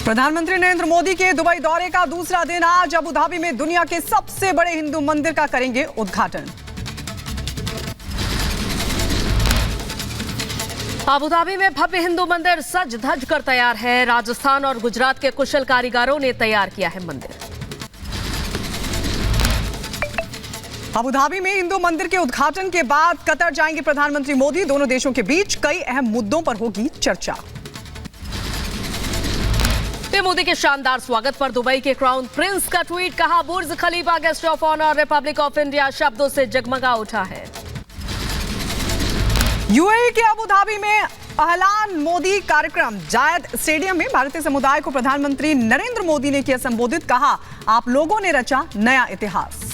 प्रधानमंत्री नरेंद्र मोदी के दुबई दौरे का दूसरा दिन आज अबू धाबी में दुनिया के सबसे बड़े हिंदू मंदिर का करेंगे उद्घाटन। अबू धाबी में भव्य हिंदू मंदिर सज धज कर तैयार है। राजस्थान और गुजरात के कुशल कारीगरों ने तैयार किया है मंदिर। अबू धाबी में हिंदू मंदिर के उद्घाटन के बाद कतर जाएंगे प्रधानमंत्री मोदी। दोनों देशों के बीच कई अहम मुद्दों पर होगी चर्चा। मोदी के शानदार स्वागत पर दुबई के क्राउन प्रिंस का ट्वीट, कहा Burj Khalifa guest of honour Republic of India शब्दों से जगमगा उठा है। यूएई के अबू धाबी में अहलान मोदी कार्यक्रम। जायद स्टेडियम में भारतीय समुदाय को प्रधानमंत्री नरेंद्र मोदी ने किया संबोधित, कहा आप लोगों ने रचा नया इतिहास।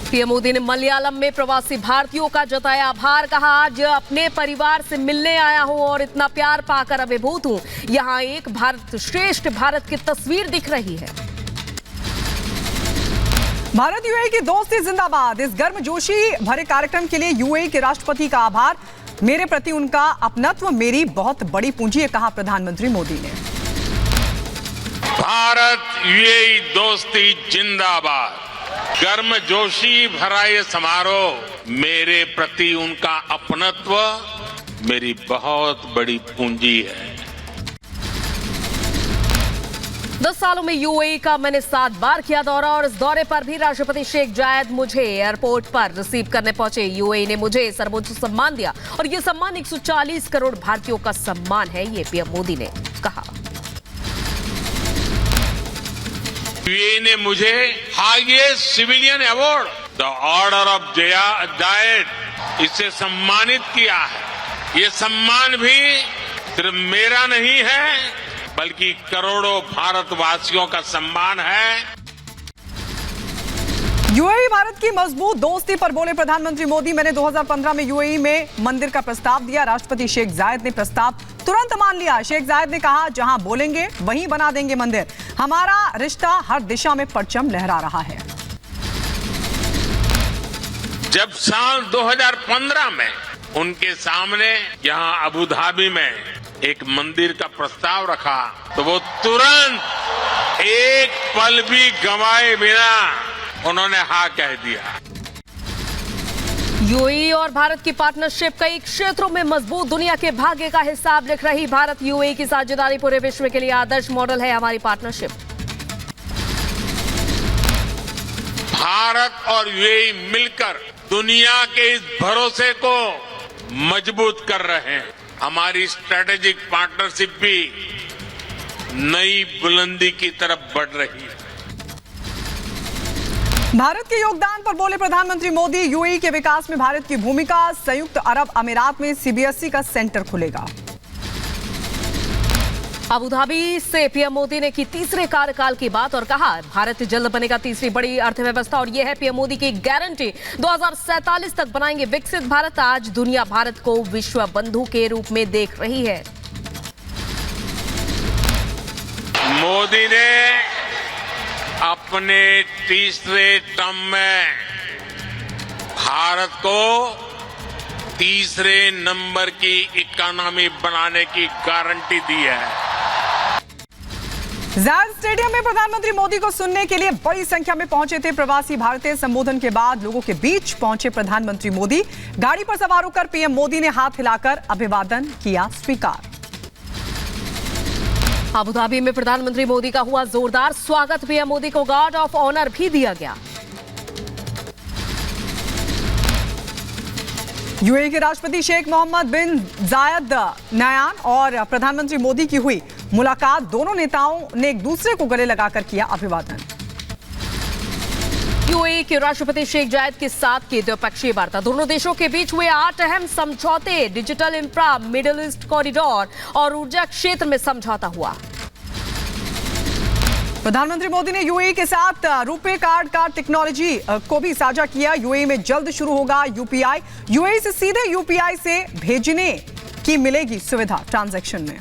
पीएम मोदी ने मलयालम में प्रवासी भारतीयों का जताया आभार, कहा आज अपने परिवार से मिलने आया हूं और इतना प्यार पाकर अभिभूत हूं। यहां एक भारत श्रेष्ठ भारत की तस्वीर दिख रही है। भारत यूएई की दोस्ती जिंदाबाद। इस गर्मजोशी भरे कार्यक्रम के लिए यूएई के राष्ट्रपति का आभार। मेरे प्रति उनका अपनत्व मेरी बहुत बड़ी पूंजी है, कहा प्रधानमंत्री मोदी ने। भारत यूएई दोस्ती जिंदाबाद। गर्मजोशी भरा ये समारोह मेरे प्रति उनका अपनत्व मेरी बहुत बड़ी पूंजी है। 10 सालों में यूएई का मैंने 7 बार किया दौरा और इस दौरे पर भी राष्ट्रपति शेख जायद मुझे एयरपोर्ट पर रिसीव करने पहुंचे। यूएई ने मुझे सर्वोच्च सम्मान दिया और ये सम्मान 140 करोड़ भारतीयों का सम्मान है, ये पीएम मोदी ने कहा। यूएई ने मुझे highest civilian award the order of Zayed इससे सम्मानित किया है। ये सम्मान भी सिर्फ मेरा नहीं है बल्कि करोड़ों भारतवासियों का सम्मान है। यूएई भारत की मजबूत दोस्ती पर बोले प्रधानमंत्री मोदी, मैंने 2015 में यूएई में मंदिर का प्रस्ताव दिया। राष्ट्रपति शेख जायद ने प्रस्ताव तुरंत मान लिया। शेख जायद ने कहा जहां बोलेंगे वहीं बना देंगे मंदिर। हमारा रिश्ता हर दिशा में परचम लहरा रहा है। जब साल 2015 में उनके सामने यहां अबू धाबी में एक मंदिर का प्रस्ताव रखा तो वो तुरंत एक पल भी गंवाए बिना उन्होंने हाँ कह दिया। यूएई और भारत की पार्टनरशिप कई क्षेत्रों में मजबूत, दुनिया के भाग्य का हिसाब लिख रही भारत यूएई की साझेदारी पूरे विश्व के लिए आदर्श मॉडल है हमारी पार्टनरशिप। भारत और यूएई मिलकर दुनिया के इस भरोसे को मजबूत कर रहे हैं। हमारी स्ट्रेटेजिक पार्टनरशिप भी नई बुलंदी की तरफ बढ़ रही है। भारत के योगदान पर बोले प्रधानमंत्री मोदी, यूएई के विकास में भारत की भूमिका। संयुक्त अरब अमीरात में सीबीएसई का सेंटर खुलेगा। अबू धाबी से पीएम मोदी ने की तीसरे कार्यकाल की बात और कहा भारत जल्द बनेगा तीसरी बड़ी अर्थव्यवस्था और यह है पीएम मोदी की गारंटी। 2047 तक बनाएंगे विकसित भारत। आज दुनिया भारत को विश्व बंधु के रूप में देख रही है। मोदी ने अपने तीसरे टर्म में भारत को तीसरे नंबर की इकोनॉमी बनाने की गारंटी दी है। जायद स्टेडियम में प्रधानमंत्री मोदी को सुनने के लिए बड़ी संख्या में पहुंचे थे प्रवासी भारतीय। संबोधन के बाद लोगों के बीच पहुंचे प्रधानमंत्री मोदी। गाड़ी पर सवार होकर पीएम मोदी ने हाथ हिलाकर अभिवादन किया स्वीकार। अबू धाबी में प्रधानमंत्री मोदी का हुआ जोरदार स्वागत। पीएम मोदी को गार्ड ऑफ ऑनर भी दिया गया। यूएई के राष्ट्रपति शेख मोहम्मद बिन जायद नयान और प्रधानमंत्री मोदी की हुई मुलाकात। दोनों नेताओं ने एक दूसरे को गले लगाकर किया अभिवादन। यूएई के राष्ट्रपति शेख जायद के साथ की द्विपक्षीय वार्ता। दोनों देशों के बीच हुए 8 अहम समझौते। Digital infra, middle east corridor और ऊर्जा क्षेत्र में समझौता हुआ। प्रधानमंत्री मोदी ने यूएई के साथ रुपे कार्ड का टेक्नोलॉजी को भी साझा किया। यूएई में जल्द शुरू होगा यूपीआई। यूएई से सीधे यूपीआई से भेजने की मिलेगी सुविधा ट्रांजैक्शन में।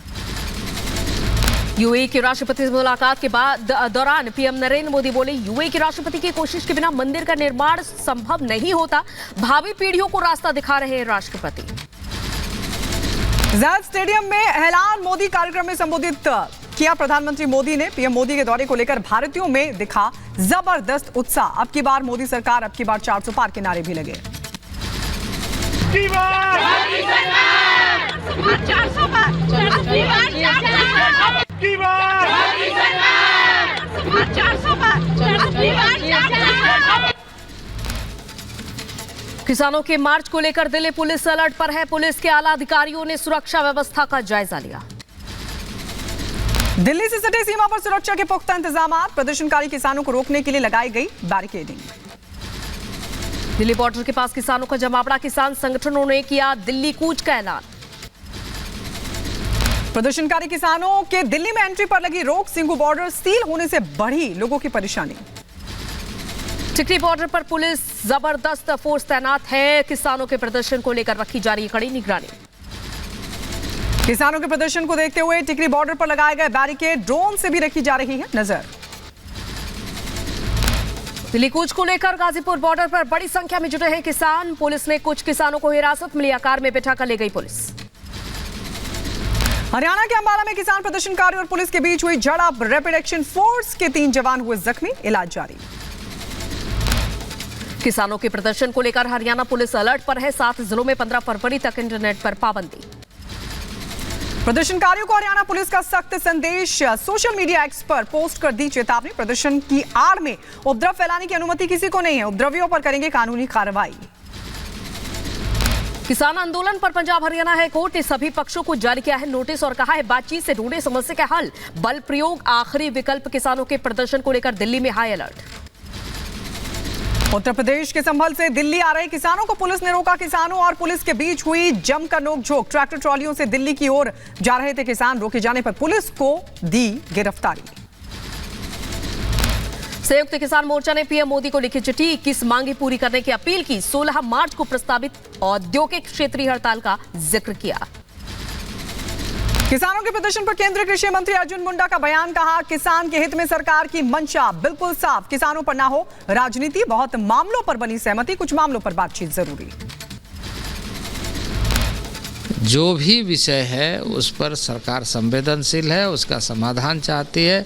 यूएई के राष्ट्रपति से मुलाकात के बाद दौरान पीएम नरेंद्र मोदी बोले, यूएई के राष्ट्रपति की कोशिश के बिना मंदिर का निर्माण संभव नहीं होता। भावी पीढ़ियों को रास्ता दिखा रहे हैं राष्ट्रपति। जायद स्टेडियम में ऐलान मोदी कार्यक्रम में संबोधित किया प्रधानमंत्री मोदी ने। पीएम मोदी के दौरे को लेकर भारतीयों में दिखा जबरदस्त उत्साह। अब की बार मोदी सरकार, अब की बार 400 पार के नारे भी लगे। किसानों के मार्च को लेकर दिल्ली पुलिस अलर्ट पर है। पुलिस के आला अधिकारियों ने सुरक्षा व्यवस्था का जायजा लिया। दिल्ली से सटे सीमा पर सुरक्षा के पुख्ता इंतजाम। प्रदर्शनकारी किसानों को रोकने के लिए लगाई गई बैरिकेडिंग। दिल्ली बॉर्डर के पास किसानों का जमावड़ा। किसान संगठनों ने किया दिल्ली कूच का ऐलान। प्रदर्शनकारी किसानों के दिल्ली में एंट्री पर लगी रोक। सिंघू बॉर्डर सील होने से बढ़ी लोगों की परेशानी। टिकरी बॉर्डर पर पुलिस जबरदस्त फोर्स तैनात है। किसानों के प्रदर्शन को लेकर रखी जा रही कड़ी निगरानी। किसानों के प्रदर्शन को देखते हुए टिकरी बॉर्डर पर लगाए गए बैरिकेड ड्रोन से भी रखी जा रही है नजर। दिल्ली कूच को लेकर गाजीपुर बॉर्डर पर बड़ी संख्या में जुटे हैं किसान। पुलिस ने कुछ किसानों को हिरासत में लिया। कार में बिठाकर ले गई पुलिस। हरियाणा के अंबाला में किसान प्रदर्शनकारी और पुलिस के बीच हुई झड़प। रैपिड एक्शन फोर्स के 3 जवान हुए जख्मी, इलाज जारी। किसानों के प्रदर्शन को लेकर हरियाणा पुलिस अलर्ट पर है। 7 जिलों में 15 फरवरी तक इंटरनेट पर पाबंदी। प्रदर्शनकारियों को हरियाणा पुलिस का सख्त संदेश। सोशल मीडिया एक्स पर पोस्ट कर दी चेतावनी। प्रदर्शन की आड़ में उपद्रव फैलाने की अनुमति किसी को नहीं है। उपद्रवियों पर करेंगे कानूनी कार्रवाई। किसान आंदोलन पर पंजाब हरियाणा हाई कोर्ट ने सभी पक्षों को जारी किया है नोटिस और कहा है बातचीत से ढूंढे समस्या का हल। बल प्रयोग आखिरी विकल्प। किसानों के प्रदर्शन को लेकर दिल्ली में हाई अलर्ट। उत्तर प्रदेश के संभल से दिल्ली आ रहे किसानों को पुलिस ने रोका। किसानों और पुलिस के बीच हुई जमकर नोकझोंक। ट्रैक्टर ट्रॉलियों से दिल्ली की ओर जा रहे थे किसान। रोके जाने पर पुलिस को दी गिरफ्तारी। संयुक्त किसान मोर्चा ने पीएम मोदी को लिखी चिट्ठी। 21 मांगे पूरी करने की अपील की। 16 मार्च को प्रस्तावित औद्योगिक क्षेत्रीय हड़ताल का जिक्र किया। किसानों के प्रदर्शन पर केंद्रीय कृषि मंत्री अर्जुन मुंडा का बयान। कहा, किसान के हित में सरकार की मंशा बिल्कुल साफ। किसानों पर ना हो राजनीति। बहुत मामलों पर बनी सहमति, कुछ मामलों पर बातचीत जरूरी। जो भी विषय है उस पर सरकार संवेदनशील है, उसका समाधान चाहती है।